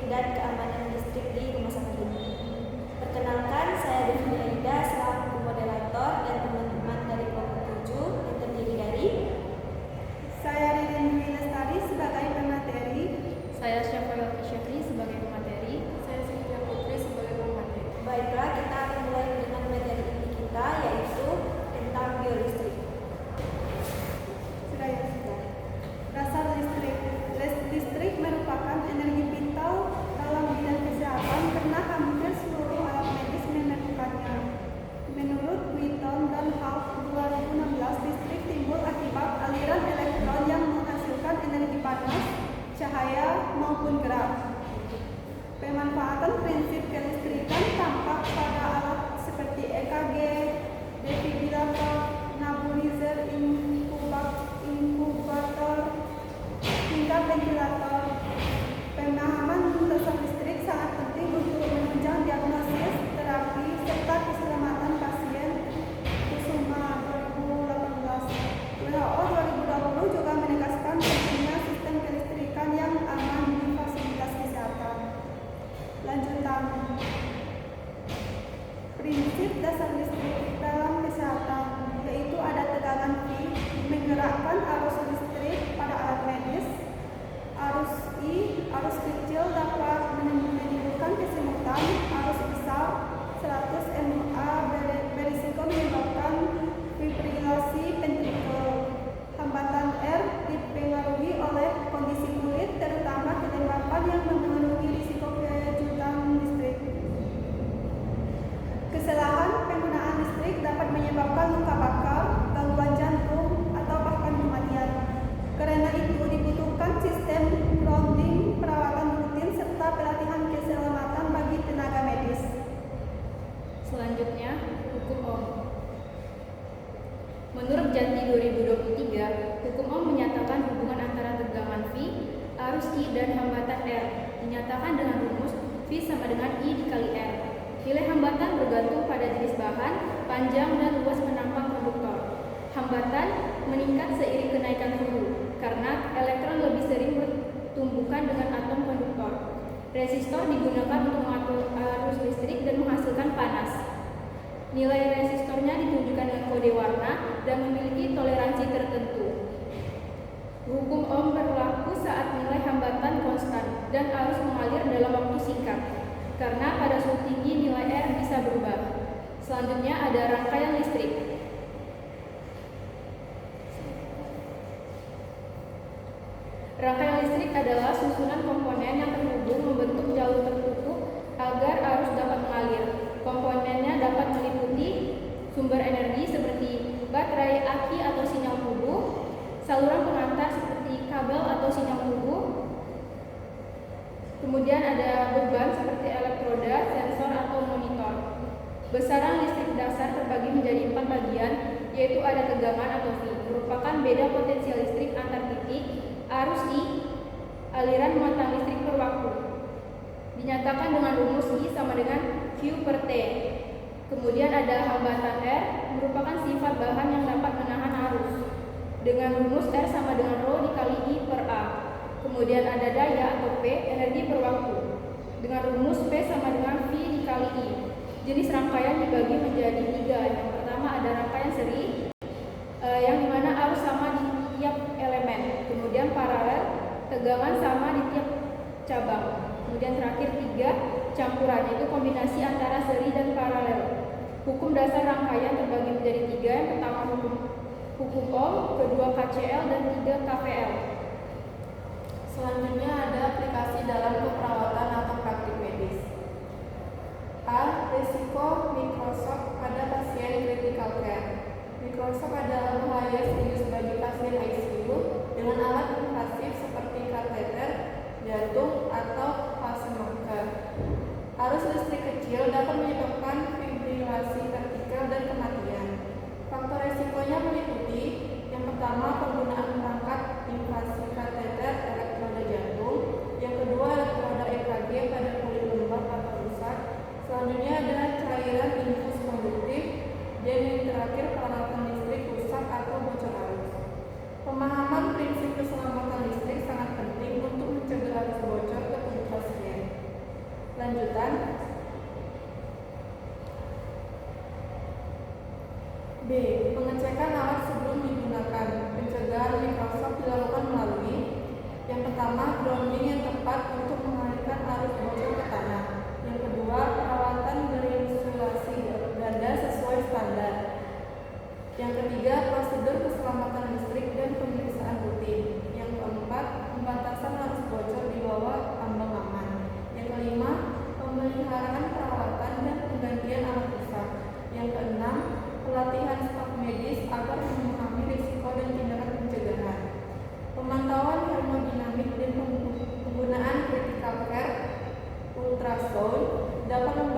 dan keamanan listrik di rumah sakit. Perkenalkan, saya Devina Aida selaku moderator dan teman-teman dari kelompok 7 yang terdiri dari saya Ririn Dwi Lestari sebagai pemateri, saya Syafayal Syafri sebagai pemateri, saya Cynthia Putri sebagai pemateri. Baiklah, kita akan mulai dengan materi inti kita, yaitu tentang biolistrik. Dasar listrik. Listrik merupakan energi vital dalam bidang kesehatan karena hampir seluruh alat medis memerlukannya. Menurut Wheaton dan Hall 2016, listrik timbul akibat aliran elektron yang menghasilkan energi panas, cahaya maupun gerak. Pemanfaatan prinsip kelistrikan tampak pada alat seperti EKG, defibrilator, nebulizer, inkubator, hingga ventilator. Pemahaman dasar listrik sangat penting untuk menunjang diagnosis, terapi, serta keselamatan pasien. Kusuma 2018. WHO 2020 juga menegaskan pentingnya sistem kelistrikan yang aman di fasilitas kesehatan. Lanjutan. Prinsip dasar listrik dalam kesehatan, yaitu ada tegangan V, menggerakkan arus listrik pada alat medis. Arus I, arus kecil dapat menimbulkan kesemutan. Arus besar 100 mA berisiko menyebabkan fibrilasi ventrikel. Hambatan R dipengaruhi oleh kondisi kulit, terutama kelembapan yang memenuhi risiko kejutan listrik. Kesalahan penggunaan listrik dapat menyebabkan luka bakar, gangguan jantung, atau bahkan kematian. Karena itu dibutuhkan sistem grounding, perawatan rutin, serta pelatihan keselamatan bagi tenaga medis. Selanjutnya, hukum Ohm. Menurut Janti 2023, hukum Ohm menyatakan hubungan antara tegangan V, arus I, dan hambatan R dinyatakan dengan rumus V sama dengan I dikali R. Nilai hambatan bergantung pada jenis bahan, panjang, dan luas penampang konduktor. Hambatan meningkat seiring kenaikan suhu, karena elektron lebih sering bertumbukan dengan atom konduktor. Resistor digunakan untuk mengatur arus listrik dan menghasilkan panas. Nilai resistornya ditunjukkan dengan kode warna dan memiliki toleransi tertentu. Hukum Ohm berlaku saat nilai hambatan konstan dan arus mengalir dalam waktu singkat, karena pada suhu tinggi nilai R bisa berubah. Selanjutnya ada rangkaian listrik. Rangkaian listrik adalah susunan komponen yang terhubung membentuk jalur tertutup agar arus dapat mengalir. Komponennya dapat meliputi sumber energi seperti baterai, aki atau sinyal tubuh, saluran pengantar seperti kabel atau sinyal tubuh, kemudian ada beban seperti elektroda, sensor atau monitor. Besaran listrik dasar terbagi menjadi 4 bagian, yaitu ada tegangan atau V, merupakan beda potensial listrik antar titik. Arus I, aliran muatan listrik per waktu, dinyatakan dengan rumus I sama dengan Q per T. Kemudian ada hambatan R, merupakan sifat bahan yang dapat menahan arus, dengan rumus R sama dengan Rho dikali I per A. Kemudian ada daya atau P, energi per waktu, dengan rumus P sama dengan V dikali I. Jenis rangkaian dibagi menjadi 3. Yang pertama ada rangkaian seri, yang dimana arus sama di tiap elemen. Kemudian paralel, tegangan sama di tiap cabang. Kemudian terakhir 3, campuran, yaitu kombinasi antara seri dan paralel. Hukum dasar rangkaian terbagi menjadi 3. Yang pertama hukum Ohm, kedua KCL, dan 3 KVL. Selanjutnya ada aplikasi dalam keperawatan atau praktik medis. A. Risiko mikrosok pada pasien critical care. Mikrosok adalah bahaya serius bagi pasien ICU dengan alat invasif seperti kateter, jantung, atau pacemaker. Arus listrik kecil dapat menyebabkan fibrilasi vertikal dan kematian. Faktor resikonya meliputi yang pertama penggunaan perangkat invasi kateter elektroda jantung, yang kedua elektroda EKG pada kulit lembab atau rusak, selanjutnya ada cairan infus konduktif, dan yang terakhir peralatan listrik rusak atau bocor arus. Pemahaman prinsip keselamatan listrik sangat penting untuk mencegah arus bocor ke tubuh pasien. ultrasound dapat